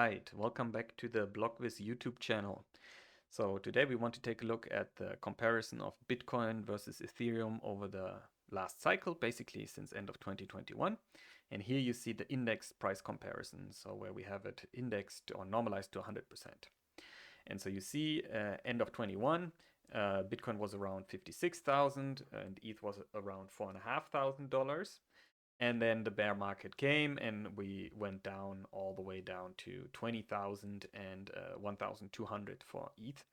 right, welcome back to the blockviz YouTube channel. So today we want to take a look at the comparison of Bitcoin versus Ethereum over the last cycle, basically since end of 2021. And here you see the index price comparison, so where we have it indexed or normalized to 100%. And so you see end of 21, Bitcoin was around 56,000 and ETH was around $4,500. And then the bear market came and we went down all the way down to 20,000 and 1,200 for ETH.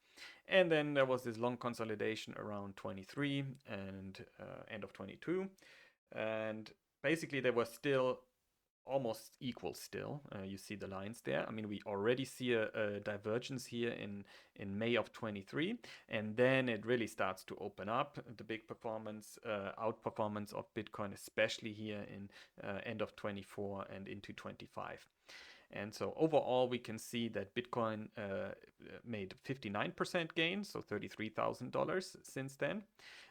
And then there was this long consolidation around 23 and end of 22. And basically there was still almost equal still. You see the lines there. I mean, we already see a divergence here in May of 23, and then it really starts to open up. The big performance, outperformance of Bitcoin, especially here in end of 24 and into 25. And so overall, we can see that Bitcoin made 59% gain, so $33,000 since then.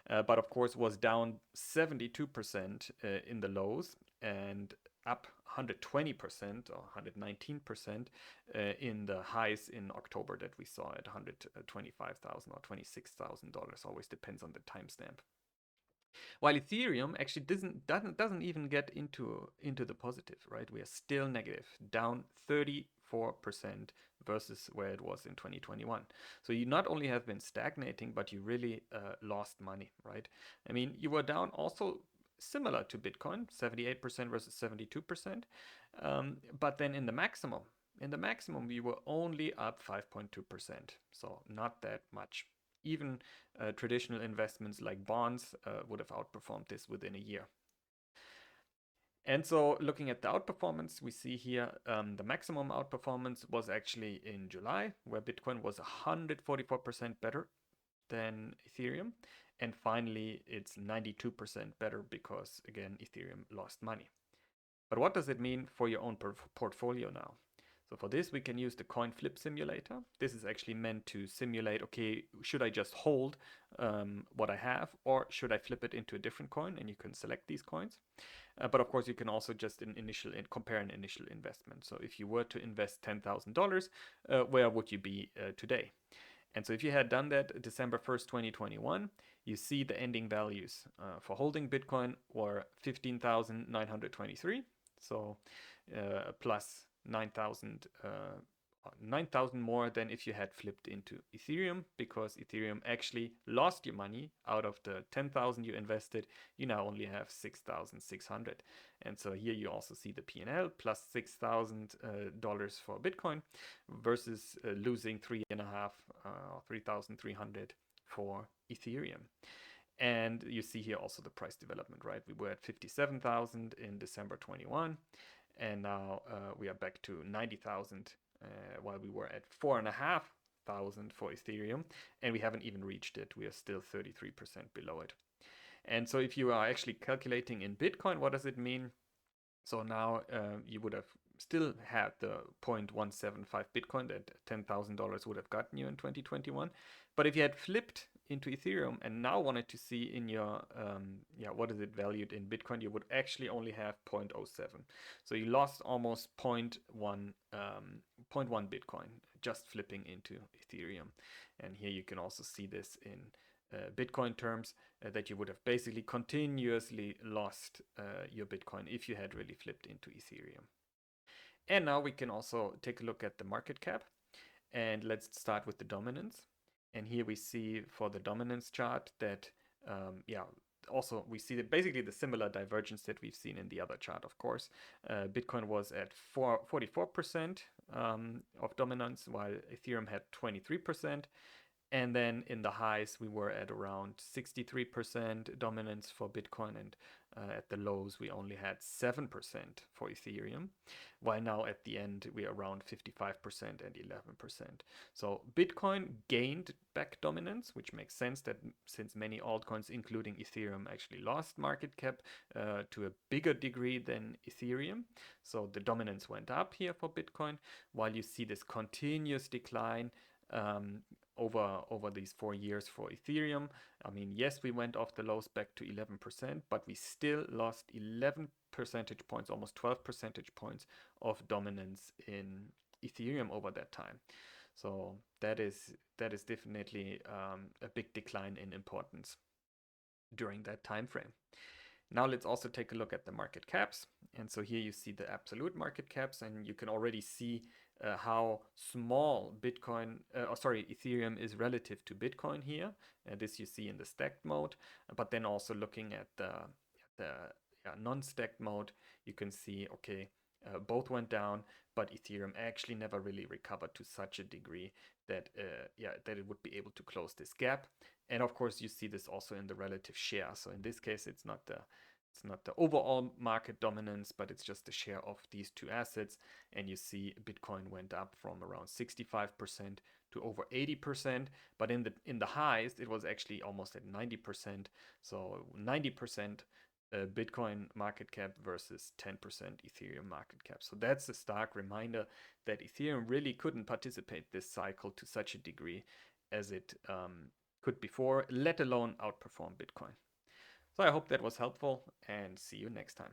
But of course, was down 72% in the lows and up 120% or 119% in the highs in October that we saw at $125,000 or $26,000. Always depends on the timestamp. While Ethereum actually doesn't even get into the positive, right? We are still negative, down 34% versus where it was in 2021. So you not only have been stagnating, but you really lost money, right? I mean, you were down also similar to Bitcoin, 78% versus 72%. But then in the maximum, we were only up 5.2%. So not that much. Even traditional investments like bonds would have outperformed this within a year. And so looking at the outperformance, we see here the maximum outperformance was actually in July, where Bitcoin was 144% better than Ethereum. And finally, it's 92% better because, again, Ethereum lost money. But what does it mean for your own portfolio now? So for this, we can use the coin flip simulator. This is actually meant to simulate, okay, should I just hold what I have, or should I flip it into a different coin? And you can select these coins. But of course, you can also just compare an initial investment. So if you were to invest $10,000, where would you be today? And so if you had done that December 1st, 2021, you see the ending values for holding Bitcoin were 15,923. So plus 9,000 more than if you had flipped into Ethereum, because Ethereum actually lost your money. Out of the 10,000 you invested, you now only have 6,600. And so here you also see the P&L plus $6,000 for Bitcoin versus losing 3,300 for Ethereum. And you see here also the price development, right? We were at 57,000 in December 21, and now we are back to 90,000, while we were at 4,500 for Ethereum, and we haven't even reached it. We are still 33% below it. And so if you are actually calculating in Bitcoin, what does it mean? So now you would have still had the 0.175 Bitcoin that $10,000 would have gotten you in 2021. But if you had flipped into Ethereum and now wanted to see in your, what is it valued in Bitcoin, you would actually only have 0.07. So you lost almost 0.1 Bitcoin just flipping into Ethereum. And here you can also see this in Bitcoin terms, that you would have basically continuously lost your Bitcoin if you had really flipped into Ethereum. And now we can also take a look at the market cap, and let's start with the dominance. And here we see for the dominance chart that, also we see that basically the similar divergence that we've seen in the other chart, of course. Bitcoin was at 44% of dominance, while Ethereum had 23%. And then in the highs, we were at around 63% dominance for Bitcoin, and at the lows, we only had 7% for Ethereum, while now at the end, we are around 55% and 11%. So Bitcoin gained back dominance, which makes sense that since many altcoins, including Ethereum, actually lost market cap to a bigger degree than Ethereum. So the dominance went up here for Bitcoin, while you see this continuous decline over these 4 years for Ethereum. I mean, yes, we went off the lows back to 11%, but we still lost 11 percentage points, almost 12 percentage points of dominance in Ethereum over that time. So that is definitely a big decline in importance during that time frame. Now let's also take a look at the market caps. And so here you see the absolute market caps, and you can already see how small Ethereum is relative to Bitcoin here. This you see in the stacked mode, but then also looking at the non-stacked mode, you can see, okay, both went down, but Ethereum actually never really recovered to such a degree that that it would be able to close this gap. And of course, you see this also in the relative share. So in this case, it's not the overall market dominance, but it's just the share of these two assets. And you see Bitcoin went up from around 65% to over 80%, but in the highs, it was actually almost at 90%. So 90% Bitcoin market cap versus 10% Ethereum market cap. So that's a stark reminder that Ethereum really couldn't participate this cycle to such a degree as it could before, let alone outperform Bitcoin. So I hope that was helpful, and see you next time.